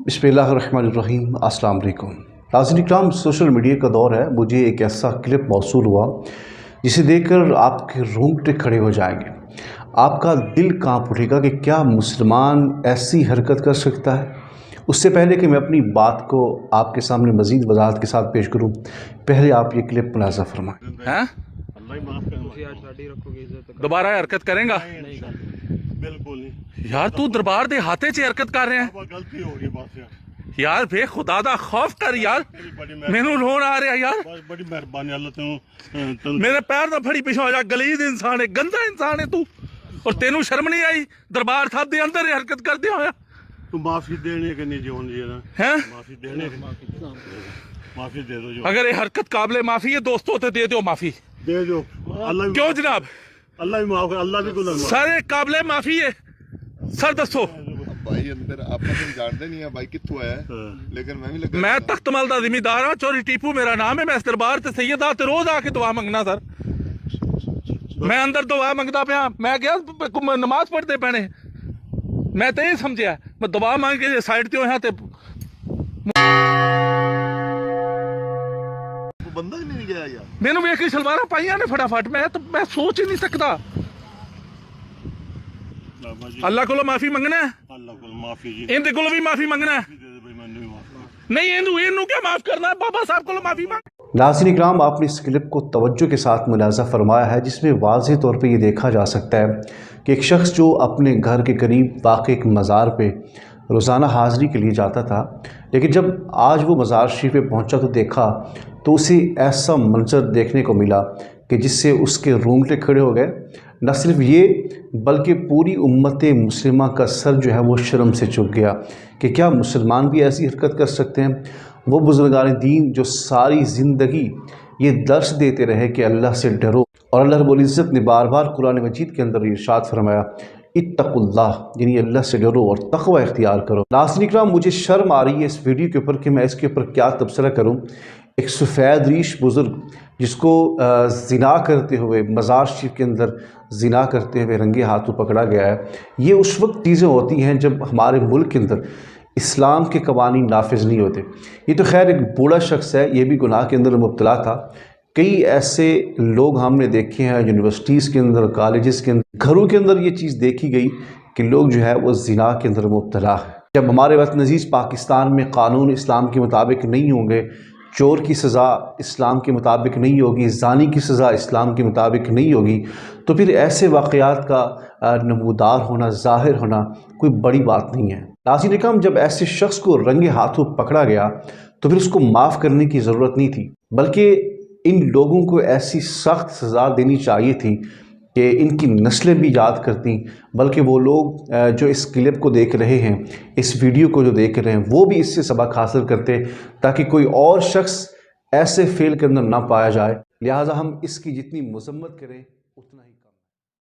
बिस्मिल्लाहिर्रहमानिर्रहीम। अस्सलाम वालेकुम। नाज़रीन इकराम, सोशल मीडिया का दौर है। मुझे एक ऐसा क्लिप मौसूल हुआ जिसे देखकर आपके रोंगटे खड़े हो जाएंगे, आपका दिल कांप उठेगा कि क्या मुसलमान ऐसी हरकत कर सकता है। उससे पहले कि मैं अपनी बात को आपके सामने मज़ीद वजाहत के साथ पेश करूं, पहले आप ये क्लिप मुलाज़ा फरमाएं। दोबारा हरकत करेगा? बिल्कुल नहीं यार, तू दरबार दे हाथे च हरकत कर रहे हैं गलती हो गई बस यार। बे खुदा दा खौफ कर यार, मैनू रोन आ रहा यार। बड़ी मेहरबानी अल्लाह मेरे पैर ना फड़ी पिछा हो जा। गलीज इंसान है, गंदा इंसान है तू, और तेनू शर्म नहीं आई दरबार साहब दे अंदर हरकत कर दिया होया। तू माफी देने के नहीं जो ना हैं, माफी देने माफी दे दो जो अगर ये हरकत काबिले माफी है दोस्तों तो दे दो माफी। दे दो अल्लाह क्यों जनाब? अल्लाह भी माफ कर, अल्लाह भी गुनाह माफ। सारे काबिले माफी है सर, दसो। भाई अंदर ਆਪਾਂ ਨੂੰ ਜਾਣਦੇ ਨਹੀਂ ਆ ਭਾਈ ਕਿੱਥੋਂ ਆਇਆ लेकिन मैं भी लगा मैं तख्तमल दा जिम्मेदार हाँ, चोरी टीपू मेरा नाम है। मैं इस दरबार ते सैयदा ते रोज आके दुआ मंगना सर। मैं अंदर दुआ मंगदा पिया, मैं गया नमाज पढ़ते पैने, मैं तो यही समझिया मैं दुआ मांग के साइड ते होया ते बंदा ही नहीं गया यार। मैनू वेख के सलवारा पाइया ने फटाफट, मैं सोच ही नहीं सकता। अल्लाह को माफी मंगना है, अल्लाह को माफी जी इनके को भी माफी मंगना है। दे दे भाई मैंने भी माफ नहीं इनू क्या माफ करना है, बाबा साहब को माफी मांग। नाज़रीन इकराम, आपने इस क्लिप को तवज्जो के साथ मुलाज़ा फरमाया है, जिसमें वाज़ेह तौर पे ये देखा जा सकता है कि एक शख्स जो अपने घर के करीब वाक़ एक मज़ार पे रोज़ाना हाज़री के लिए जाता था, लेकिन जब आज वो मज़ार शरीफ पे पहुंचा तो देखा तो उसे ऐसा मंजर देखने को मिला कि जिससे उसके रोंगटे खड़े हो गए। न सिर्फ ये बल्कि पूरी उम्मत मुस्लिमा का सर जो है वो शर्म से झुक गया कि क्या मुसलमान भी ऐसी हरकत कर सकते हैं। वो बुज़ुर्गान दीन जो सारी ज़िंदगी ये दर्स देते रहे कि अल्लाह से डरो, और अल्लाह रब्बुल इज़्ज़त ने बार बार कुरान मजीद के अंदर इरशाद फरमाया इत्तकुल्लाह, यानी अल्लाह से डरो और तक़वा इख्तियार करो। नाज़रीन इकराम, मुझे शर्म आ रही है इस वीडियो के ऊपर कि मैं इसके ऊपर क्या तबसरा करूँ। एक सफ़ेद रीश बुज़ुर्ग जिसको ज़िना करते हुए मज़ार शरीफ के अंदर ज़िना करते हुए रंगे हाथों पकड़ा गया है। ये उस वक्त चीज़ें होती हैं जब हमारे मुल्क के अंदर इस्लाम के कवानीन नाफिज नहीं होते। ये तो खैर एक बूढ़ा शख्स है, ये भी गुनाह के अंदर मुब्तला था। कई ऐसे लोग हमने देखे हैं यूनिवर्सिटीज़ के अंदर, कॉलेजेस के अंदर, घरों के अंदर ये चीज़ देखी गई कि लोग जो है वो ज़िना के अंदर मुब्तला है। जब हमारे वतन अज़ीज़ पाकिस्तान में कानून इस्लाम के मुताबिक नहीं होंगे, चोर की सज़ा इस्लाम के मुताबिक नहीं होगी, ज़ानी की सज़ा इस्लाम के मुताबिक नहीं होगी, तो फिर ऐसे वाक़यात का नमूदार होना, ज़ाहिर होना कोई बड़ी बात नहीं है। नाज़रीन इकराम, जब ऐसे शख्स को रंगे हाथों पकड़ा गया तो फिर उसको माफ़ करने की ज़रूरत नहीं थी, बल्कि इन लोगों को ऐसी सख्त सज़ा देनी चाहिए थी कि इनकी नस्लें भी याद करती, बल्कि वो लोग जो इस क्लिप को देख रहे हैं, इस वीडियो को जो देख रहे हैं, वो भी इससे सबक हासिल करते ताकि कोई और शख्स ऐसे फेल के अंदर ना पाया जाए। लिहाजा हम इसकी जितनी मज़म्मत करें उतना ही